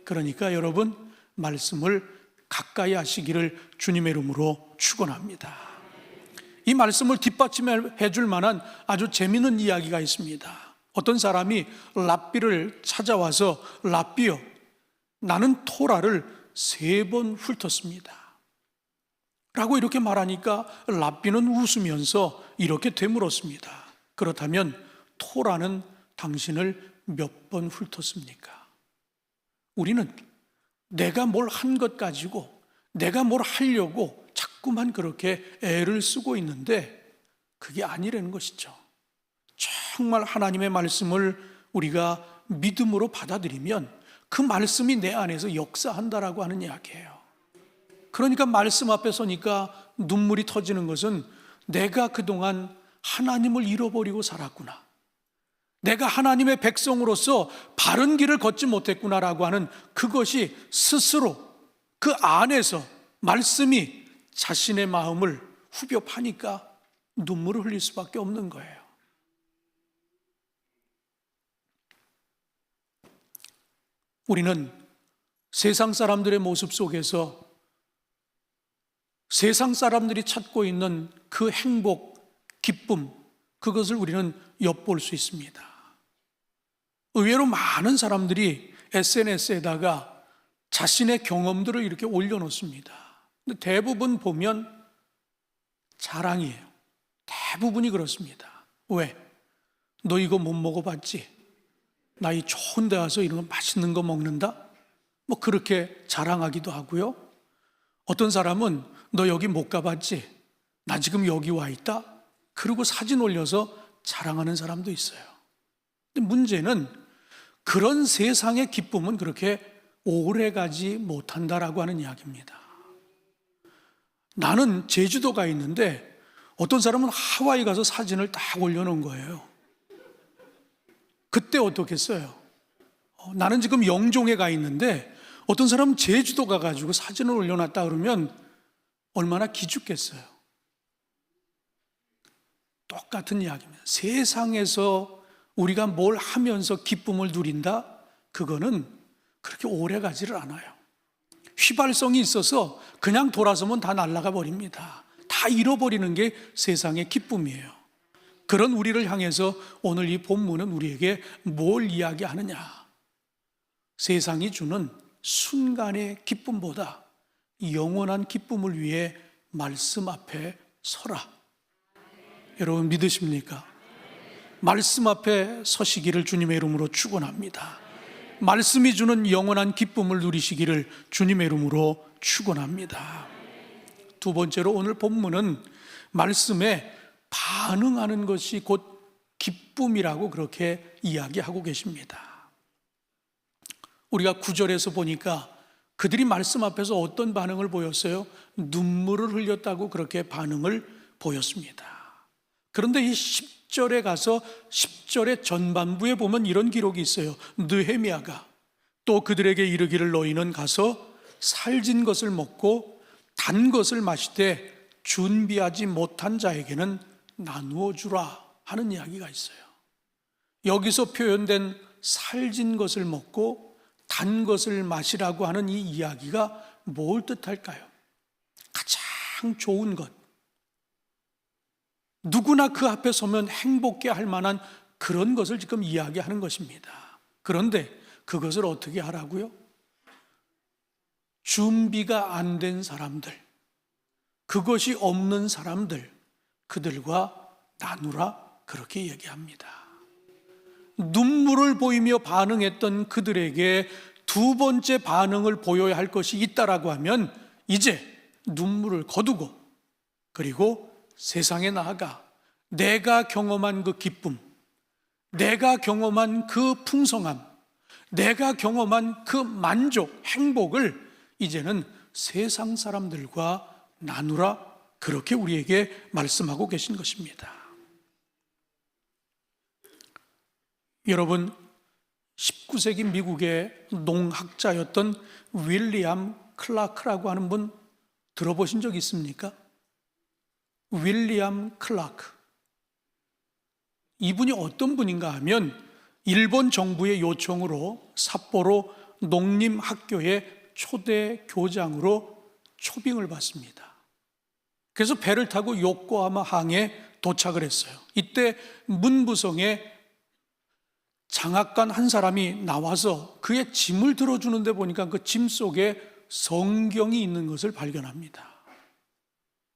그러니까 여러분 말씀을 가까이 하시기를 주님의 이름으로 축원합니다. 이 말씀을 뒷받침해 줄 만한 아주 재미있는 이야기가 있습니다. 어떤 사람이 랍비를 찾아와서 랍비여, 나는 토라를 3번 훑었습니다 라고 이렇게 말하니까 랍비는 웃으면서 이렇게 되물었습니다. 그렇다면 토라는 당신을 몇 번 훑었습니까? 우리는 내가 뭘 한 것 가지고 내가 뭘 하려고 자꾸만 그렇게 애를 쓰고 있는데 그게 아니라는 것이죠. 정말 하나님의 말씀을 우리가 믿음으로 받아들이면 그 말씀이 내 안에서 역사한다라고 하는 이야기예요. 그러니까 말씀 앞에 서니까 눈물이 터지는 것은 내가 그동안 하나님을 잃어버리고 살았구나, 내가 하나님의 백성으로서 바른 길을 걷지 못했구나라고 하는 그것이 스스로 그 안에서 말씀이 자신의 마음을 후벼 파니까 눈물을 흘릴 수밖에 없는 거예요. 우리는 세상 사람들의 모습 속에서 세상 사람들이 찾고 있는 그 행복, 기쁨, 그것을 우리는 엿볼 수 있습니다. 의외로 많은 사람들이 SNS에다가 자신의 경험들을 이렇게 올려놓습니다. 근데 대부분 보면 자랑이에요. 대부분이 그렇습니다. 왜? 너 이거 못 먹어봤지? 나 이 좋은 데 와서 이런 거 맛있는 거 먹는다? 뭐 그렇게 자랑하기도 하고요. 어떤 사람은 너 여기 못 가봤지? 나 지금 여기 와 있다? 그리고 사진 올려서 자랑하는 사람도 있어요. 근데 문제는 그런 세상의 기쁨은 그렇게 오래 가지 못한다라고 하는 이야기입니다. 나는 제주도 가 있는데 어떤 사람은 하와이 가서 사진을 딱 올려놓은 거예요. 그때 어떻겠어요? 나는 지금 영종에 가 있는데 어떤 사람은 제주도 가가지고 사진을 올려놨다 그러면 얼마나 기죽겠어요. 똑같은 이야기입니다. 세상에서 우리가 뭘 하면서 기쁨을 누린다? 그거는 그렇게 오래 가지를 않아요. 휘발성이 있어서 그냥 돌아서면 다 날아가 버립니다. 다 잃어버리는 게 세상의 기쁨이에요. 그런 우리를 향해서 오늘 이 본문은 우리에게 뭘 이야기하느냐? 세상이 주는 순간의 기쁨보다 영원한 기쁨을 위해 말씀 앞에 서라. 여러분 믿으십니까? 말씀 앞에 서시기를 주님의 이름으로 축원합니다. 말씀이 주는 영원한 기쁨을 누리시기를 주님의 이름으로 축원합니다. 두 번째로 오늘 본문은 말씀에 반응하는 것이 곧 기쁨이라고 그렇게 이야기하고 계십니다. 우리가 9절에서 보니까 그들이 말씀 앞에서 어떤 반응을 보였어요? 눈물을 흘렸다고 그렇게 반응을 보였습니다. 그런데 이 10절에 가서 10절의 전반부에 보면 이런 기록이 있어요. 느헤미야가 또 그들에게 이르기를 너희는 가서 살진 것을 먹고 단 것을 마시되 준비하지 못한 자에게는 나누어 주라 하는 이야기가 있어요. 여기서 표현된 살진 것을 먹고 단 것을 마시라고 하는 이 이야기가 뭘 뜻할까요? 가장 좋은 것, 누구나 그 앞에 서면 행복해 할 만한 그런 것을 지금 이야기하는 것입니다. 그런데 그것을 어떻게 하라고요? 준비가 안 된 사람들, 그것이 없는 사람들, 그들과 나누라 그렇게 얘기합니다. 눈물을 보이며 반응했던 그들에게 두 번째 반응을 보여야 할 것이 있다라고 하면 이제 눈물을 거두고 그리고 세상에 나아가 내가 경험한 그 기쁨, 내가 경험한 그 풍성함, 내가 경험한 그 만족, 행복을 이제는 세상 사람들과 나누라 그렇게 우리에게 말씀하고 계신 것입니다. 여러분, 19세기 미국의 농학자였던 윌리엄 클라크라고 하는 분 들어보신 적 있습니까? 윌리엄 클라크. 이분이 어떤 분인가 하면 일본 정부의 요청으로 삿포로 농림학교의 초대 교장으로 초빙을 받습니다. 그래서 배를 타고 요코하마 항에 도착을 했어요. 이때 문부성에 장학관 한 사람이 나와서 그의 짐을 들어주는데 보니까 그 짐 속에 성경이 있는 것을 발견합니다.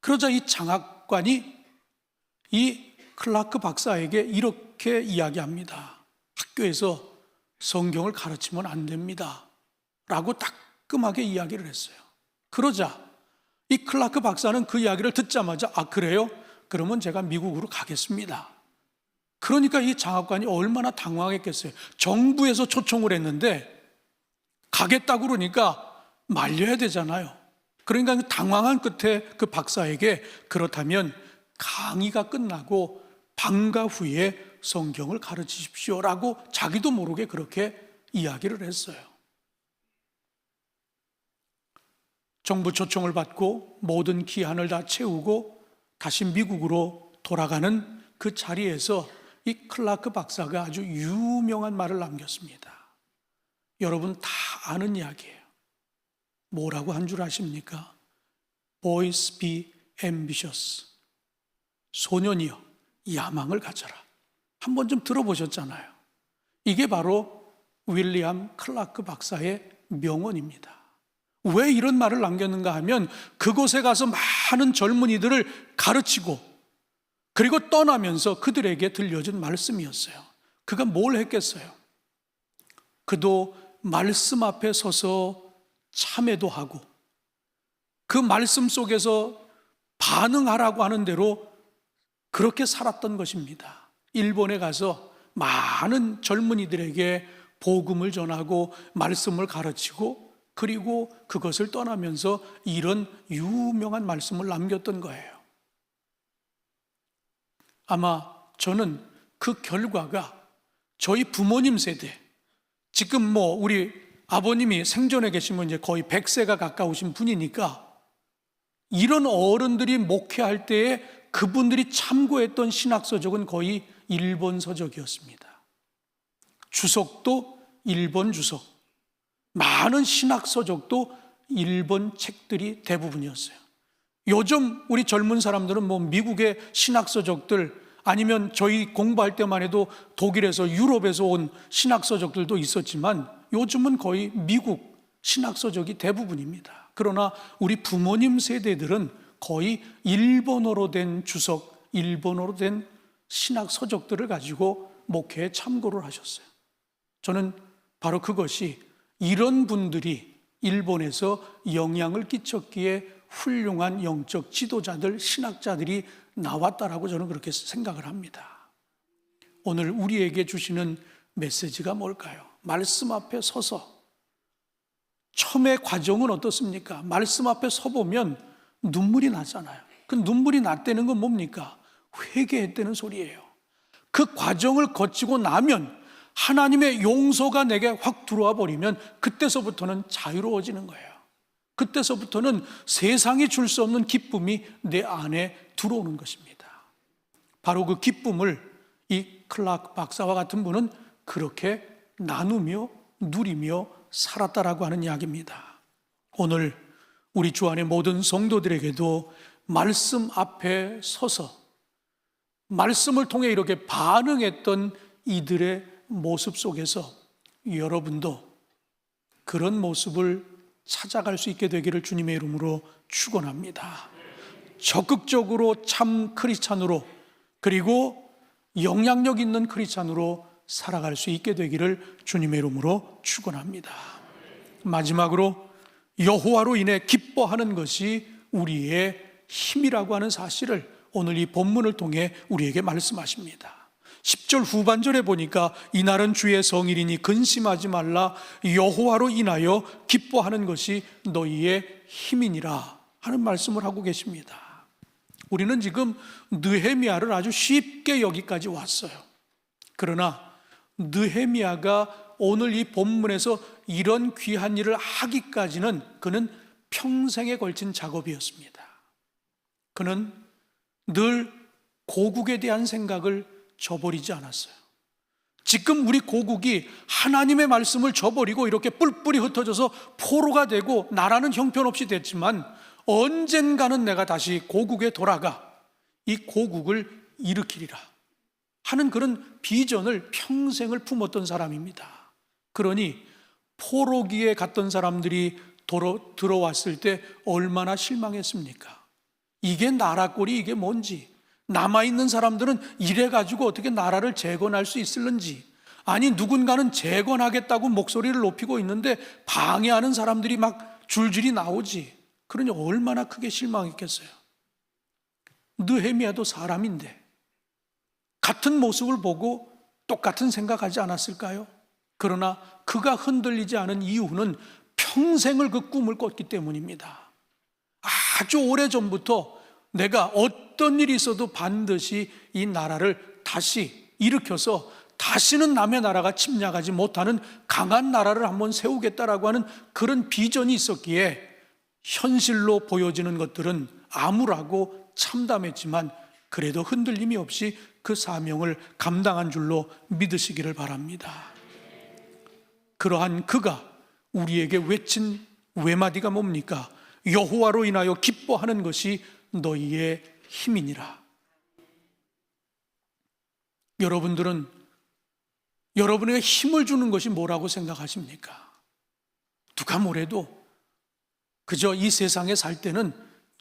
그러자 이 장학관이 이 클라크 박사에게 이렇게 이야기합니다. 학교에서 성경을 가르치면 안 됩니다 라고 따끔하게 이야기를 했어요. 그러자 이 클라크 박사는 그 이야기를 듣자마자 아 그래요? 그러면 제가 미국으로 가겠습니다. 그러니까 이 장학관이 얼마나 당황했겠어요. 정부에서 초청을 했는데 가겠다고 그러니까 말려야 되잖아요. 그러니까 당황한 끝에 그 박사에게 그렇다면 강의가 끝나고 방과 후에 성경을 가르치십시오라고 자기도 모르게 그렇게 이야기를 했어요. 정부 초청을 받고 모든 기한을 다 채우고 다시 미국으로 돌아가는 그 자리에서 이 클라크 박사가 아주 유명한 말을 남겼습니다. 여러분 다 아는 이야기예요. 뭐라고 한 줄 아십니까? Boys be ambitious. 소년이여 야망을 가져라. 한번 좀 들어보셨잖아요. 이게 바로 윌리엄 클라크 박사의 명언입니다. 왜 이런 말을 남겼는가 하면 그곳에 가서 많은 젊은이들을 가르치고 그리고 떠나면서 그들에게 들려준 말씀이었어요. 그가 뭘 했겠어요? 그도 말씀 앞에 서서 참회도 하고 그 말씀 속에서 반응하라고 하는 대로 그렇게 살았던 것입니다. 일본에 가서 많은 젊은이들에게 복음을 전하고 말씀을 가르치고 그리고 그것을 떠나면서 이런 유명한 말씀을 남겼던 거예요. 아마 저는 그 결과가 저희 부모님 세대, 지금 우리 아버님이 생전에 계시면 이제 거의 100세가 가까우신 분이니까 이런 어른들이 목회할 때에 그분들이 참고했던 신학서적은 거의 일본 서적이었습니다. 주석도 일본 주석, 많은 신학서적도 일본 책들이 대부분이었어요. 요즘 우리 젊은 사람들은 미국의 신학서적들 아니면 저희 공부할 때만 해도 독일에서 유럽에서 온 신학서적들도 있었지만 요즘은 거의 미국 신학서적이 대부분입니다. 그러나 우리 부모님 세대들은 거의 일본어로 된 주석, 일본어로 된 신학서적들을 가지고 목회에 참고를 하셨어요. 저는 바로 그것이 이런 분들이 일본에서 영향을 끼쳤기에 훌륭한 영적 지도자들, 신학자들이 나왔다라고 저는 그렇게 생각을 합니다. 오늘 우리에게 주시는 메시지가 뭘까요? 말씀 앞에 서서 처음의 과정은 어떻습니까? 말씀 앞에 서보면 눈물이 나잖아요. 그 눈물이 났다는 건 뭡니까? 회개했다는 소리예요. 그 과정을 거치고 나면 하나님의 용서가 내게 확 들어와 버리면 그때서부터는 자유로워지는 거예요. 그때서부터는 세상이 줄 수 없는 기쁨이 내 안에 들어오는 것입니다. 바로 그 기쁨을 이 클락 박사와 같은 분은 그렇게 나누며 누리며 살았다라고 하는 이야기입니다. 오늘 우리 주 안의 모든 성도들에게도 말씀 앞에 서서 말씀을 통해 이렇게 반응했던 이들의 모습 속에서 여러분도 그런 모습을 찾아갈 수 있게 되기를 주님의 이름으로 축원합니다. 적극적으로 참 크리스찬으로, 그리고 영향력 있는 크리스찬으로 살아갈 수 있게 되기를 주님의 이름으로 축원합니다. 마지막으로 여호와로 인해 기뻐하는 것이 우리의 힘이라고 하는 사실을 오늘 이 본문을 통해 우리에게 말씀하십니다. 10절 후반절에 보니까 이날은 주의 성일이니 근심하지 말라, 여호와로 인하여 기뻐하는 것이 너희의 힘이니라 하는 말씀을 하고 계십니다. 우리는 지금 느헤미야를 아주 쉽게 여기까지 왔어요. 그러나 느헤미야가 오늘 이 본문에서 이런 귀한 일을 하기까지는 그는 평생에 걸친 작업이었습니다. 그는 늘 고국에 대한 생각을 저버리지 않았어요. 지금 우리 고국이 하나님의 말씀을 저버리고 이렇게 뿔뿔이 흩어져서 포로가 되고 나라는 형편없이 됐지만 언젠가는 내가 다시 고국에 돌아가 이 고국을 일으키리라 하는 그런 비전을 평생을 품었던 사람입니다. 그러니 포로기에 갔던 사람들이 들어왔을 때 얼마나 실망했습니까? 이게 나라 꼴이 이게 뭔지, 남아있는 사람들은 이래가지고 어떻게 나라를 재건할 수 있을는지, 아니 누군가는 재건하겠다고 목소리를 높이고 있는데 방해하는 사람들이 막 줄줄이 나오지. 그러니 얼마나 크게 실망했겠어요. 느헤미야도 사람인데 같은 모습을 보고 똑같은 생각하지 않았을까요? 그러나 그가 흔들리지 않은 이유는 평생을 그 꿈을 꿨기 때문입니다. 아주 오래전부터 내가 어떤 일이 있어도 반드시 이 나라를 다시 일으켜서 다시는 남의 나라가 침략하지 못하는 강한 나라를 한번 세우겠다라고 하는 그런 비전이 있었기에 현실로 보여지는 것들은 암울하고 참담했지만 그래도 흔들림이 없이 그 사명을 감당한 줄로 믿으시기를 바랍니다. 그러한 그가 우리에게 외친 외마디가 뭡니까? 여호와로 인하여 기뻐하는 것이 너희의 힘이니라. 여러분들은 여러분에게 힘을 주는 것이 뭐라고 생각하십니까? 누가 뭐래도 그저 이 세상에 살 때는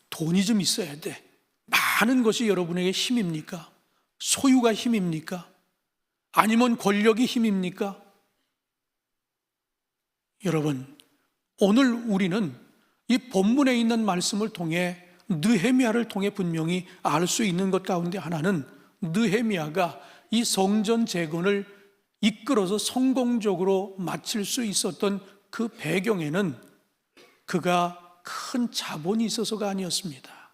돈이 좀 있어야 돼. 많은 것이 여러분에게 힘입니까? 소유가 힘입니까? 아니면 권력이 힘입니까? 여러분, 오늘 우리는 이 본문에 있는 말씀을 통해 느헤미야를 통해 분명히 알 수 있는 것 가운데 하나는 느헤미야가 이 성전 재건을 이끌어서 성공적으로 마칠 수 있었던 그 배경에는 그가 큰 자본이 있어서가 아니었습니다.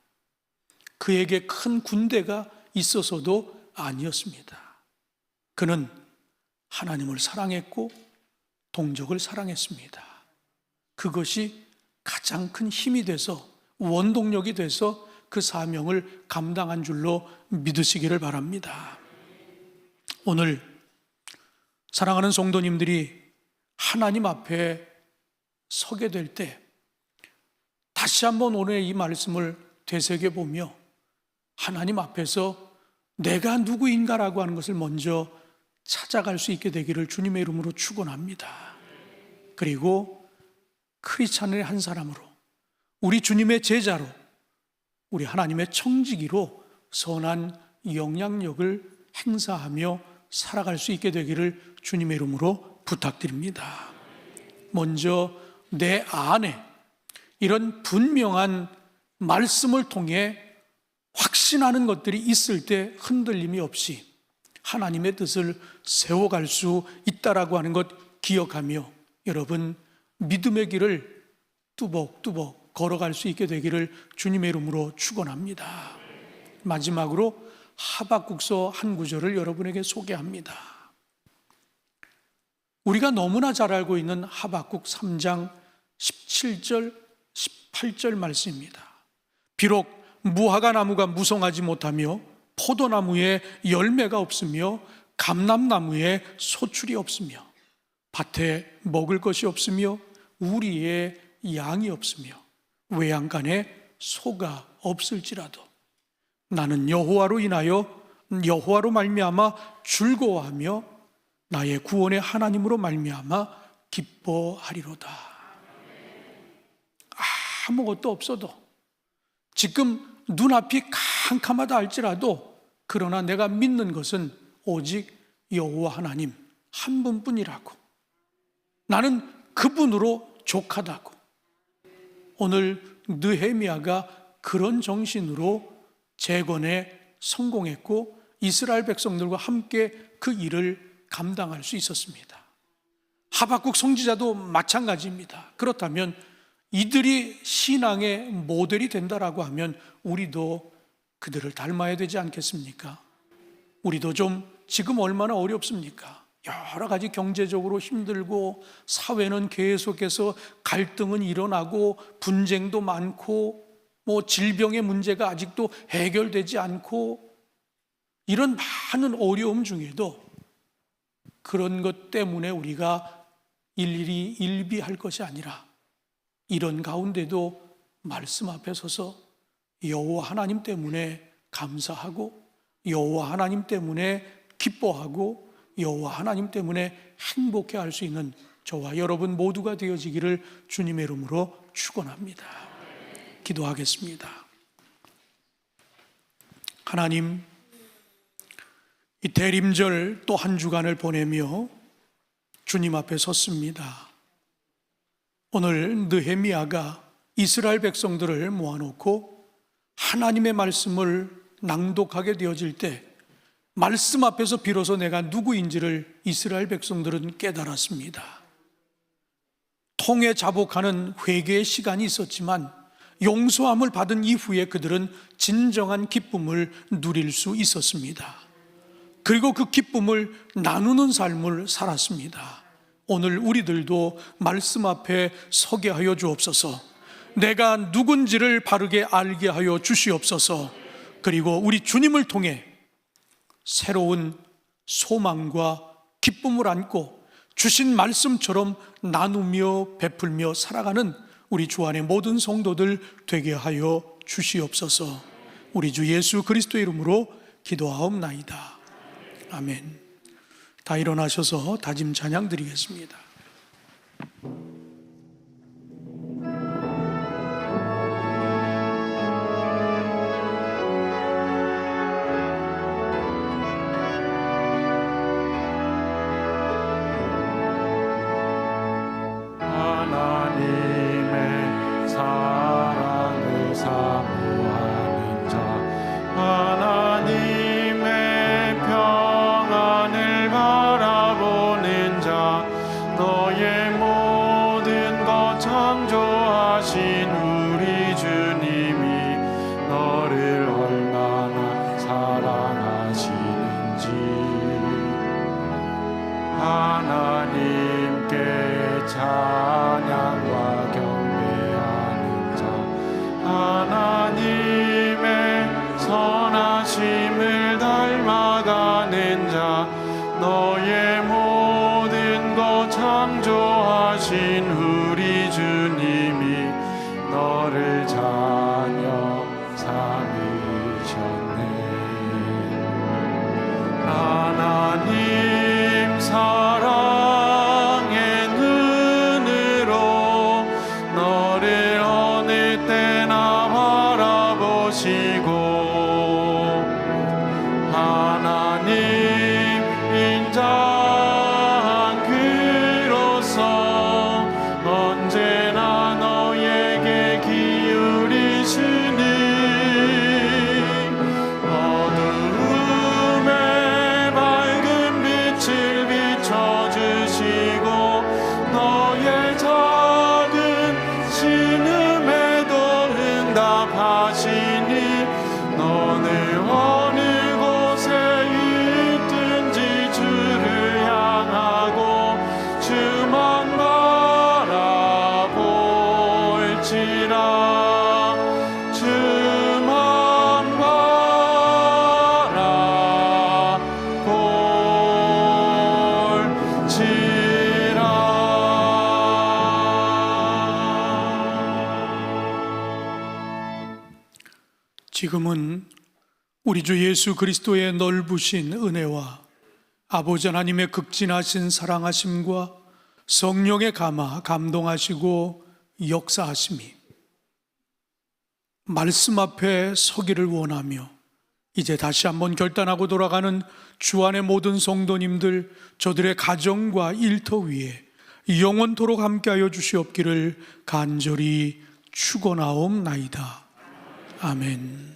그에게 큰 군대가 있어서도 아니었습니다. 그는 하나님을 사랑했고 동족을 사랑했습니다. 그것이 가장 큰 힘이 돼서 원동력이 돼서 그 사명을 감당한 줄로 믿으시기를 바랍니다. 오늘 사랑하는 성도님들이 하나님 앞에 서게 될 때 다시 한번 오늘 이 말씀을 되새겨보며 하나님 앞에서 내가 누구인가라고 하는 것을 먼저 찾아갈 수 있게 되기를 주님의 이름으로 축원합니다. 그리고 크리스찬의 한 사람으로, 우리 주님의 제자로, 우리 하나님의 청지기로 선한 영향력을 행사하며 살아갈 수 있게 되기를 주님의 이름으로 부탁드립니다. 먼저 내 안에 이런 분명한 말씀을 통해 확신하는 것들이 있을 때 흔들림이 없이 하나님의 뜻을 세워갈 수 있다라고 하는 것 기억하며 여러분 믿음의 길을 뚜벅뚜벅 걸어갈 수 있게 되기를 주님의 이름으로 축원합니다. 마지막으로 하박국서 한 구절을 여러분에게 소개합니다. 우리가 너무나 잘 알고 있는 하박국 3장 17절, 18절 말씀입니다. 비록 무화과 나무가 무성하지 못하며 포도나무에 열매가 없으며 감람나무에 소출이 없으며 밭에 먹을 것이 없으며 우리의 양이 없으며 외양간에 소가 없을지라도 나는 여호와로 인하여 여호와로 말미암아 즐거워하며 나의 구원의 하나님으로 말미암아 기뻐하리로다. 아무것도 없어도 지금 눈앞이 캄캄하다 할지라도 그러나 내가 믿는 것은 오직 여호와 하나님 한 분뿐이라고, 나는 그분으로 족하다고. 오늘 느헤미야가 그런 정신으로 재건에 성공했고 이스라엘 백성들과 함께 그 일을 감당할 수 있었습니다. 하박국 선지자도 마찬가지입니다. 그렇다면 이들이 신앙의 모델이 된다라고 하면 우리도 그들을 닮아야 되지 않겠습니까? 우리도 좀 지금 얼마나 어렵습니까? 여러 가지 경제적으로 힘들고 사회는 계속해서 갈등은 일어나고 분쟁도 많고 질병의 문제가 아직도 해결되지 않고 이런 많은 어려움 중에도 그런 것 때문에 우리가 일일이 일비할 것이 아니라 이런 가운데도 말씀 앞에 서서 여호와 하나님 때문에 감사하고 여호와 하나님 때문에 기뻐하고 여호와 하나님 때문에 행복해할 수 있는 저와 여러분 모두가 되어지기를 주님의 이름으로 축원합니다. 기도하겠습니다. 하나님, 이 대림절 또 한 주간을 보내며 주님 앞에 섰습니다. 오늘 느헤미야가 이스라엘 백성들을 모아놓고 하나님의 말씀을 낭독하게 되어질 때 말씀 앞에서 비로소 내가 누구인지를 이스라엘 백성들은 깨달았습니다. 통에 자복하는 회개의 시간이 있었지만 용서함을 받은 이후에 그들은 진정한 기쁨을 누릴 수 있었습니다. 그리고 그 기쁨을 나누는 삶을 살았습니다. 오늘 우리들도 말씀 앞에 서게 하여 주옵소서. 내가 누군지를 바르게 알게 하여 주시옵소서. 그리고 우리 주님을 통해 새로운 소망과 기쁨을 안고 주신 말씀처럼 나누며 베풀며 살아가는 우리 주 안의 모든 성도들 되게 하여 주시옵소서. 우리 주 예수 그리스도의 이름으로 기도하옵나이다. 아멘. 다 일어나셔서 다짐 찬양 드리겠습니다. 하나님의 사랑을 사모하는 자, 하나님의 평안을 바라보는 자, 너의 모든 것 창조하신 우리 주님이 너를 얼마나 사랑하시는지 하나님께 찬양과 경배하는 자, 하나님의 선하심을 닮아가는 자, 너의 모든 것 창조하신 우리 주님이 너를 자녀 삼으셨네. 하나님 사랑의 눈으로 지금은 우리 주 예수 그리스도의 넓으신 은혜와 아버지 하나님의 극진하신 사랑하심과 성령의 감화 감동하시고 역사하심이 말씀 앞에 서기를 원하며 이제 다시 한번 결단하고 돌아가는 주안의 모든 성도님들, 저들의 가정과 일터 위에 영원토록 함께하여 주시옵기를 간절히 축원하옵나이다. 아멘.